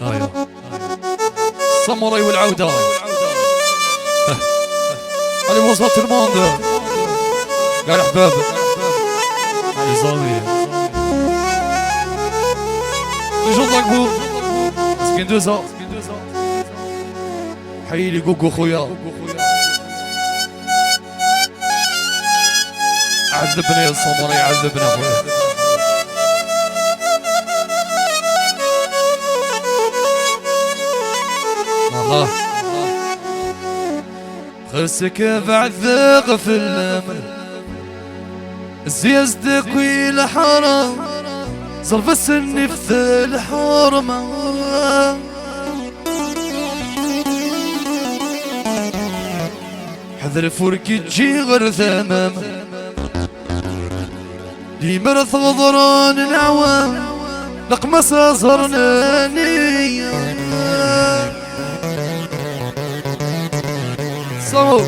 ايوه ساموراي والعودة علي وسط الموند قال احباب علي صافي نجوم لاكبو سكندوزا حيلي كوكو خويا عذبني يا ساموراي عذبنا خويا خسك بعذق في الامل زيزدك ويل حرام ظرف السن في الحرمة حذر فورك تجي غير ثمام دي مرث غضران العوام لقمص صرناني صوت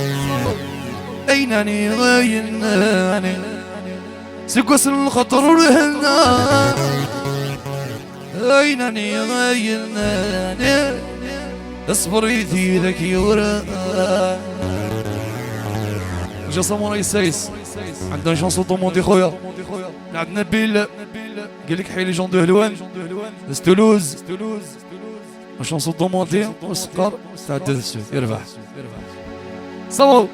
أيناني غيناني سقوس الخطر والهنا أيناني غيناني اصبر يثيرك يورا جا ساموراي سايس عندنا شانسو طوموندي خويا عندنا بيل قالك حيلي جون دو هلوان ستولوز شانسو طوموندي وسقر استعد السود يربح صوو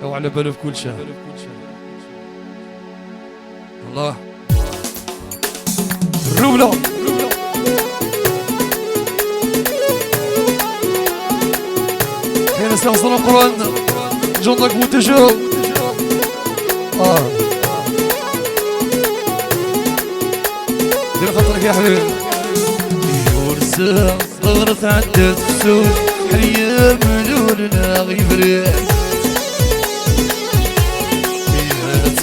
او على باله في كل شهر الله الرملة حين سيصل القرآن جندك متجاوب دير خاطرك يا حبيبي ورسا صغرت عدت السود حليا ملولنا غيبريك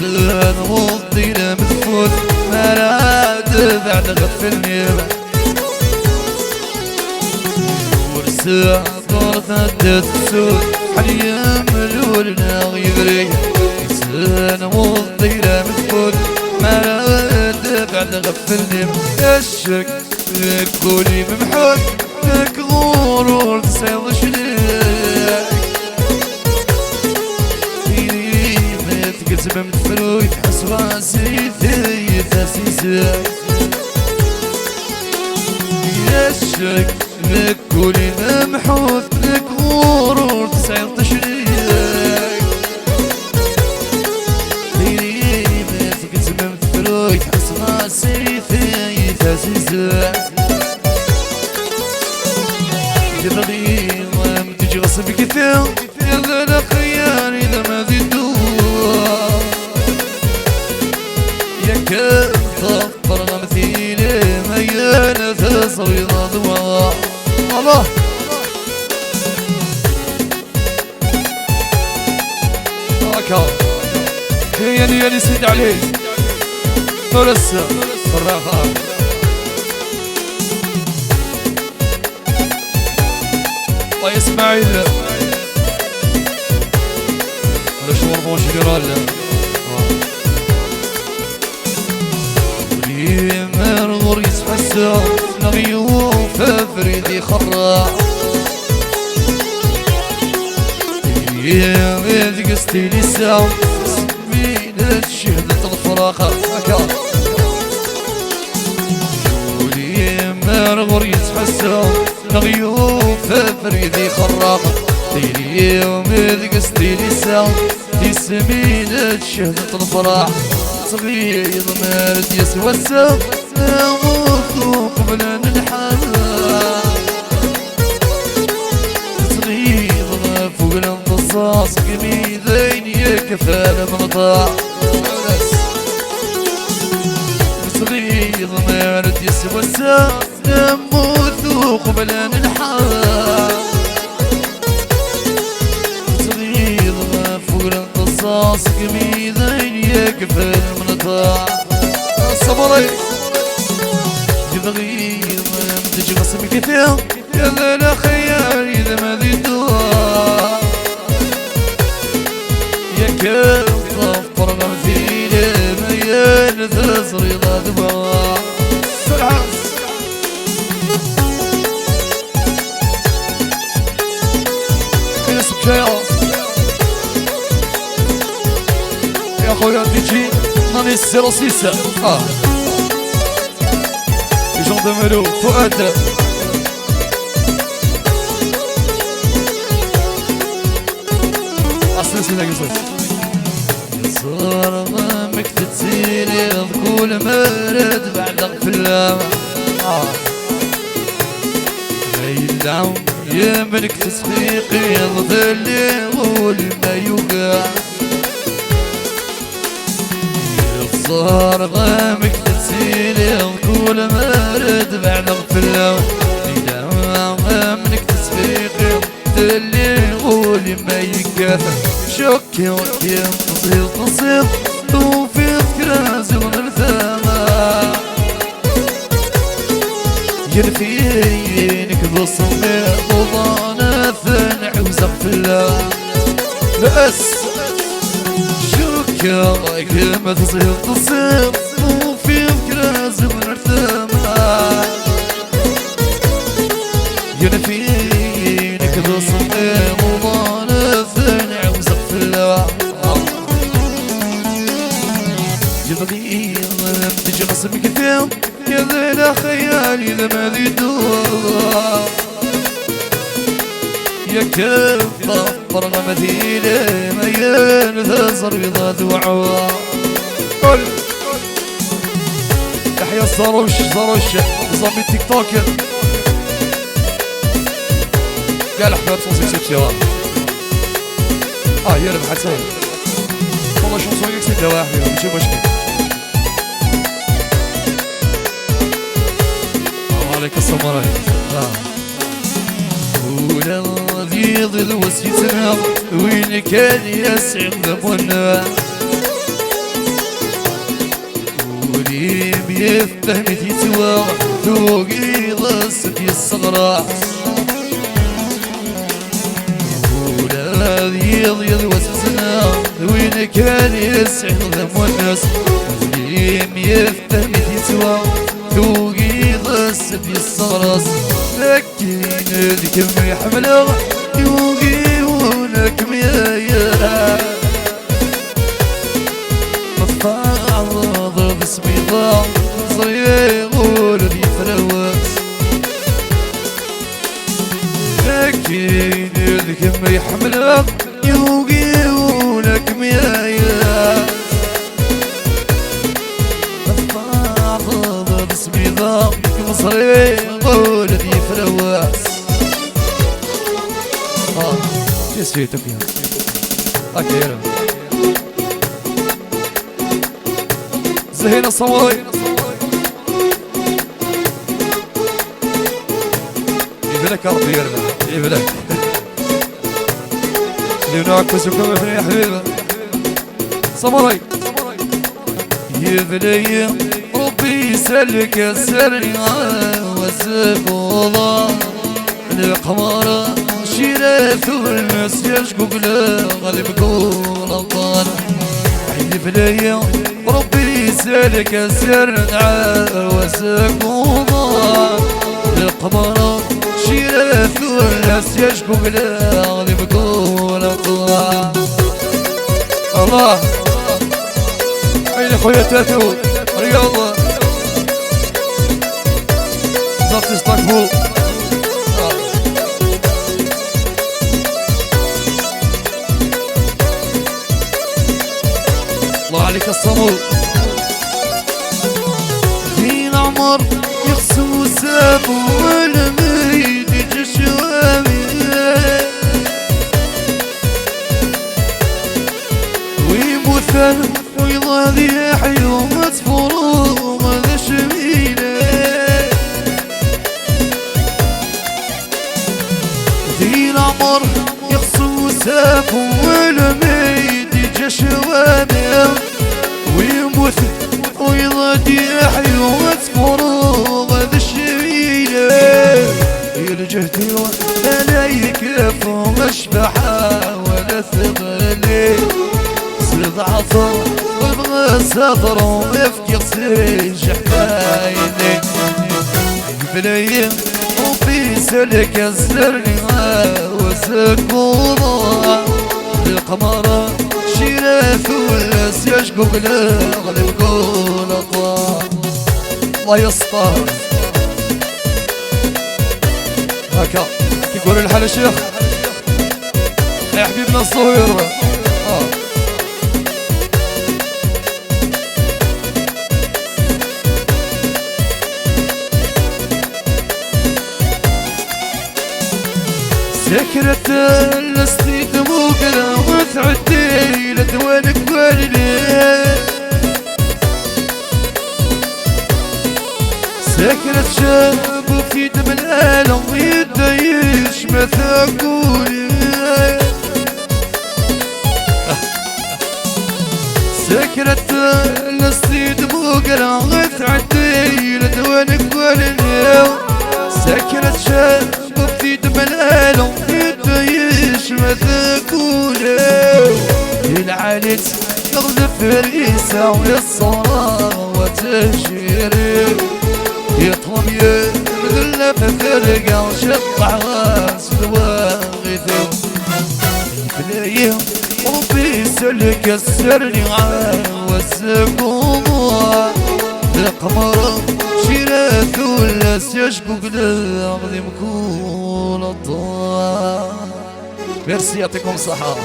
انا وضينا مدفون ما راد بعد غفلني ورسا صغرت عدت السود حليا ملولنا غيبريك انا وضينا مدفون ما راد بعد غفلني الشك كوني ممحوك لك غرور تصيد شليك فيني ما تقسم مدفنو يتحس راسي في تاسيسك يشك لك كوني ممحوك لك غرور تصيد شليك فيني ما تقسم مدفنو يتحس راسي في تاسيسك جبغي ومتجي غصب كثير يلا خيار إذا ما زدوا يا كذا فرغ مثيلي ميانة تصوير ضواء الله هكا كياني يلي سيد عليه فرسة الرخاء الله اسماعيل ولا شو مربون جنرال ولي مرغور يسحسا نغيوف فريدي خراع يا ذيك قستيلي ساو سمينة شهدة الفراخة هكا ولي مرغور يسحسا نغيوف فريدي خراقة تيلي يوم ذقستي لسا تسمينة شهدة الفرح صغير مارد يسوى الساق نموت قبل ننحل صغير فوق الانتصاص قميدين يكفى المنطاع صغير مارد يسوى الساق نموت قبل ننحل صغير فوق الانتصاص قميدين يكفى المنطاع الصبري يبغي تجي غصب كثير يلا لا خيال إذا ما ذي الدواء يا كم طفر غمثيلي ميان تصري ضا دواء 06 les gens de Melo فؤاد أصل سيدك صار غامك تتسيني كل مرد بعد غفلة يلعب يملك تسخيقي يظلي والما يوقع صار غامك تتسيني كل مرد بعد غفلة يلعب يملك تسخيقي يظلي والما يوقع شوكي وكي تصير تصير وفي فكرة زون الثما يرفينك بصمي وضانا ثنع وزغفلة بس شوكي كما تصير تصير وفي فكرة زون الثما يرفينك بصمي وضانا ثنع وزغفلة يبغي تجي رسمك فيهم كذا خيالي لما ذي دور يا كفة فرغة مثيلة ميان ثزر بضاد وعوار قل يحيى الزروش نظام التيك توك قال احمد صوصي سيبسيوار يربح حسن والله شنصو يكسب دواحي ماشي مشكل عليك السمراء ولا ذي ظل وسيتنا وين كان يسعد ذمنا ولي بيفهم تيتوا ذوقي ضست الصغرى ولا ذي ظل وسيتنا وين كان يسعد ذمنا ولي بيفهم تيتوا ذوقي ضست الصغرى لكن الكم يحمله يوقيونك ميايا مطفع ضرب اسمي ضاع صيغول ذي فلوس لكن الكم يحمله يوقيونك ميايا مطفع ضرب اسمي ضاع صيغول ذي فلوس يسوي تبيها أكيرا زهير الصواي يبلك ربي يرضى يبلك ليوناك وسكم ابني يا حبيبه صمري يبلي ربي يسلك السري والزبوضة القمر شيرات والناس يشكوك له غالب كل الطان حلف ليا ربي يسالك السر وسكوضة القمر شيرات والناس يشكوك له غالب كل الطان الله عيني خويا تاتو رياضة زفت اسطنبول الله عليك الصمود في العمر يخصو سابو والميت جشوامي ويمثل ويضاذي حيو مدفورو غدا شميله في العمر يخصو سابو والميت جشوامي ويموت ويضادي حيو مدفورو غدا شميله يلجهتي ولا يكفو مشبحة ولا ثغلي سرد عطر وابغى سطر ومفكر سيج حكايني بلايم وفي سلك الزرقاء وسكوضة القمر شيرات والناس يشقوا قلا غلب قول أطوار الله يسطر هكا يقول الحال الشيخ يا حبيبنا الصهير سكرت الستيت موكلة وتعدي لدوانك والليل سكرت شاب وفي دم العالم يدايش ما ثاقولي سكرت الستيت موكلة وتعدي لدوانك والليل سكرت شاب وفي دم العالم يدايش ما ثاقولي العاليت يغلب فريسة ويصرى وتشيري يطلب يبذل بفرقة وشطع راس دواغيثو بلايم ربي يسلك السرني والسقوم القمر شيرات والناس يشقوا قلق ذي مكون الضوء ميرسي يعطيكم الصحة